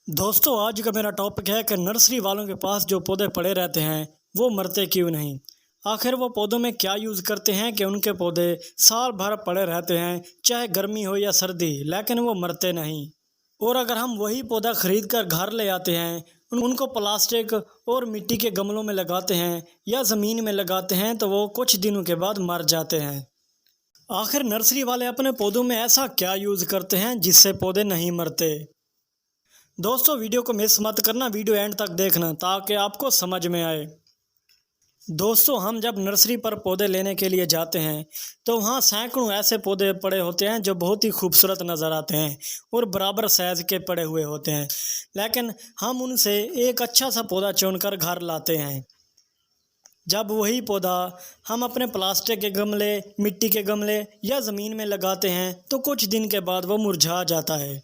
दोस्तों आज का मेरा टॉपिक है कि नर्सरी वालों के पास जो पौधे पड़े रहते हैं वो मरते क्यों नहीं। आखिर वो पौधों में क्या यूज़ करते हैं कि उनके पौधे साल भर पड़े रहते हैं, चाहे गर्मी हो या सर्दी, लेकिन वो मरते नहीं। और अगर हम वही पौधा ख़रीद कर घर ले आते हैं, उनको प्लास्टिक और मिट्टी के गमलों में लगाते हैं या ज़मीन में लगाते हैं तो वो कुछ दिनों के बाद मर जाते हैं। आखिर नर्सरी वाले अपने पौधों में ऐसा क्या यूज़ करते हैं जिससे पौधे नहीं मरते। दोस्तों वीडियो को मिस मत करना, वीडियो एंड तक देखना ताकि आपको समझ में आए। दोस्तों हम जब नर्सरी पर पौधे लेने के लिए जाते हैं तो वहाँ सैकड़ों ऐसे पौधे पड़े होते हैं जो बहुत ही खूबसूरत नज़र आते हैं और बराबर साइज़ के पड़े हुए होते हैं, लेकिन हम उनसे एक अच्छा सा पौधा चुनकर घर लाते हैं। जब वही पौधा हम अपने प्लास्टिक के गमले, मिट्टी के गमले या ज़मीन में लगाते हैं तो कुछ दिन के बाद वो मुरझा जाता है।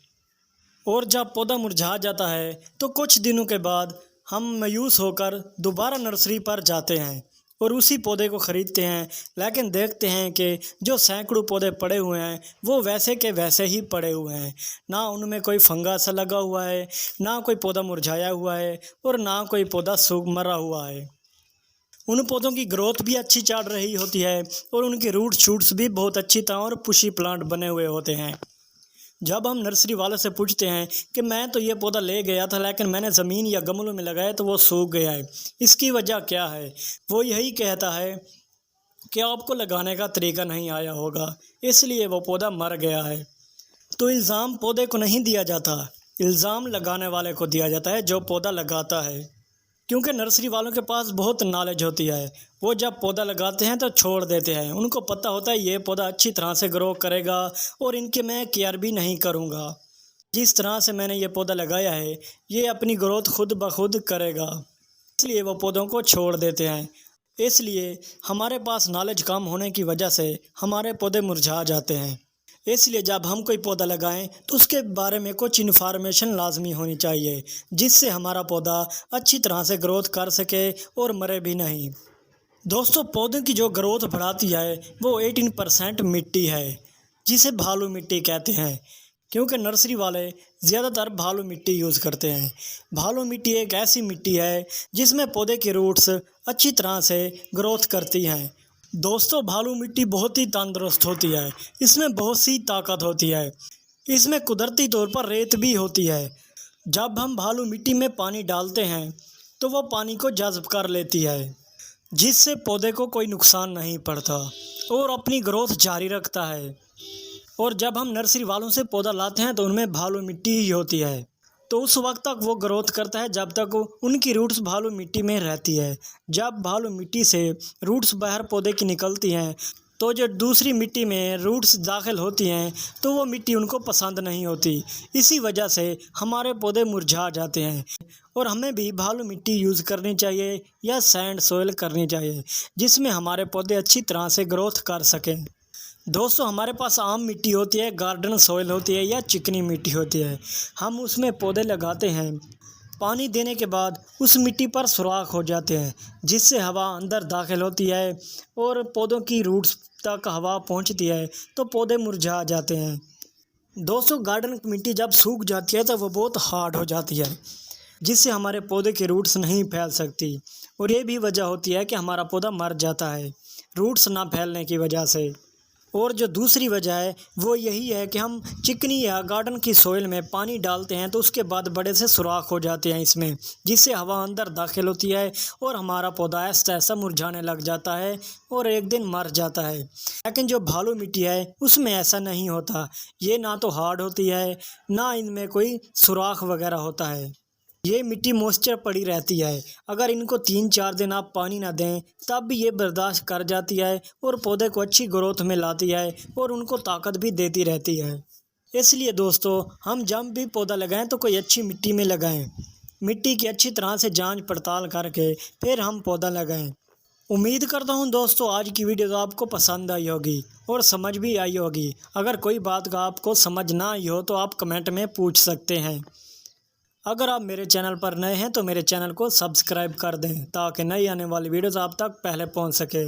और जब पौधा मुरझा जाता है तो कुछ दिनों के बाद हम मायूस होकर दोबारा नर्सरी पर जाते हैं और उसी पौधे को ख़रीदते हैं, लेकिन देखते हैं कि जो सैकड़ों पौधे पड़े हुए हैं वो वैसे के वैसे ही पड़े हुए हैं। ना उनमें कोई फंगस लगा हुआ है, ना कोई पौधा मुरझाया हुआ है और ना कोई पौधा सूख मरा हुआ है। उन पौधों की ग्रोथ भी अच्छी चल रही होती है और उनके रूट शूट्स भी बहुत अच्छी तरह और पुशी प्लांट बने हुए होते हैं। जब हम नर्सरी वाले से पूछते हैं कि मैं तो ये पौधा ले गया था लेकिन मैंने ज़मीन या गमलों में लगाया तो वो सूख गया है, इसकी वजह क्या है, वो यही कहता है कि आपको लगाने का तरीका नहीं आया होगा, इसलिए वो पौधा मर गया है। तो इल्ज़ाम पौधे को नहीं दिया जाता, इल्ज़ाम लगाने वाले को दिया जाता है जो पौधा लगाता है। क्योंकि नर्सरी वालों के पास बहुत नॉलेज होती है, वो जब पौधा लगाते हैं तो छोड़ देते हैं। उनको पता होता है ये पौधा अच्छी तरह से ग्रो करेगा और इनके मैं केयर भी नहीं करूँगा। जिस तरह से मैंने ये पौधा लगाया है ये अपनी ग्रोथ खुद ब खुद करेगा, इसलिए वो पौधों को छोड़ देते हैं। इसलिए हमारे पास नॉलेज कम होने की वजह से हमारे पौधे मुरझा जाते हैं। इसलिए जब हम कोई पौधा लगाएं तो उसके बारे में कुछ इन्फॉर्मेशन लाजमी होनी चाहिए जिससे हमारा पौधा अच्छी तरह से ग्रोथ कर सके और मरे भी नहीं। दोस्तों पौधे की जो ग्रोथ बढ़ाती है वो 18% मिट्टी है, जिसे भालू मिट्टी कहते हैं। क्योंकि नर्सरी वाले ज़्यादातर भालू मिट्टी यूज़ करते हैं। भालू मिट्टी एक ऐसी मिट्टी है जिसमें पौधे की रूट्स अच्छी तरह से ग्रोथ करती हैं। दोस्तों भालू मिट्टी बहुत ही तंदुरुस्त होती है, इसमें बहुत सी ताकत होती है, इसमें कुदरती तौर पर रेत भी होती है। जब हम भालू मिट्टी में पानी डालते हैं तो वो पानी को जज़्ब कर लेती है, जिससे पौधे को कोई नुकसान नहीं पड़ता और अपनी ग्रोथ जारी रखता है। और जब हम नर्सरी वालों से पौधा लाते हैं तो उनमें भालू मिट्टी ही होती है, तो उस वक्त तक वो ग्रोथ करता है जब तक उनकी रूट्स भालू मिट्टी में रहती है। जब भालू मिट्टी से रूट्स बाहर पौधे की निकलती हैं तो जो दूसरी मिट्टी में रूट्स दाखिल होती हैं तो वो मिट्टी उनको पसंद नहीं होती, इसी वजह से हमारे पौधे मुरझा जाते हैं। और हमें भी भालू मिट्टी यूज़ करनी चाहिए या सैंड सोइल करनी चाहिए जिसमें हमारे पौधे अच्छी तरह से ग्रोथ कर सकें। दोस्तों हमारे पास आम मिट्टी होती है, गार्डन सॉइल होती है या चिकनी मिट्टी होती है। हम उसमें पौधे लगाते हैं, पानी देने के बाद उस मिट्टी पर सुराख हो जाते हैं जिससे हवा अंदर दाखिल होती है और पौधों की रूट्स तक हवा पहुंचती है तो पौधे मुरझा जाते हैं। दोस्तों गार्डन की मिट्टी जब सूख जाती है तो वो बहुत हार्ड हो जाती है जिससे हमारे पौधे की रूट्स नहीं फैल सकती और ये भी वजह होती है कि हमारा पौधा मर जाता है रूट्स ना फैलने की वजह से। और जो दूसरी वजह है वो यही है कि हम चिकनी या गार्डन की सोइल में पानी डालते हैं तो उसके बाद बड़े से सुराख हो जाते हैं इसमें, जिससे हवा अंदर दाखिल होती है और हमारा पौधा ऐसा ऐसा मुरझाने लग जाता है और एक दिन मर जाता है। लेकिन जो भालू मिट्टी है उसमें ऐसा नहीं होता, ये ना तो हार्ड होती है ना इनमें कोई सुराख वगैरह होता है। ये मिट्टी मॉइस्चर पड़ी रहती है, अगर इनको 3-4 दिन आप पानी ना दें तब भी ये बर्दाश्त कर जाती है और पौधे को अच्छी ग्रोथ में लाती है और उनको ताकत भी देती रहती है। इसलिए दोस्तों हम जब भी पौधा लगाएं तो कोई अच्छी मिट्टी में लगाएं, मिट्टी की अच्छी तरह से जांच पड़ताल करके फिर हम पौधा लगाएं। उम्मीद करता हूं दोस्तों आज की वीडियो आपको पसंद आई होगी और समझ भी आई होगी। अगर कोई बात का आपको समझ ना आई हो तो आप कमेंट में पूछ सकते हैं। अगर आप मेरे चैनल पर नए हैं तो मेरे चैनल को सब्सक्राइब कर दें ताकि नई आने वाली वीडियोज़ आप तक पहले पहुंच सके।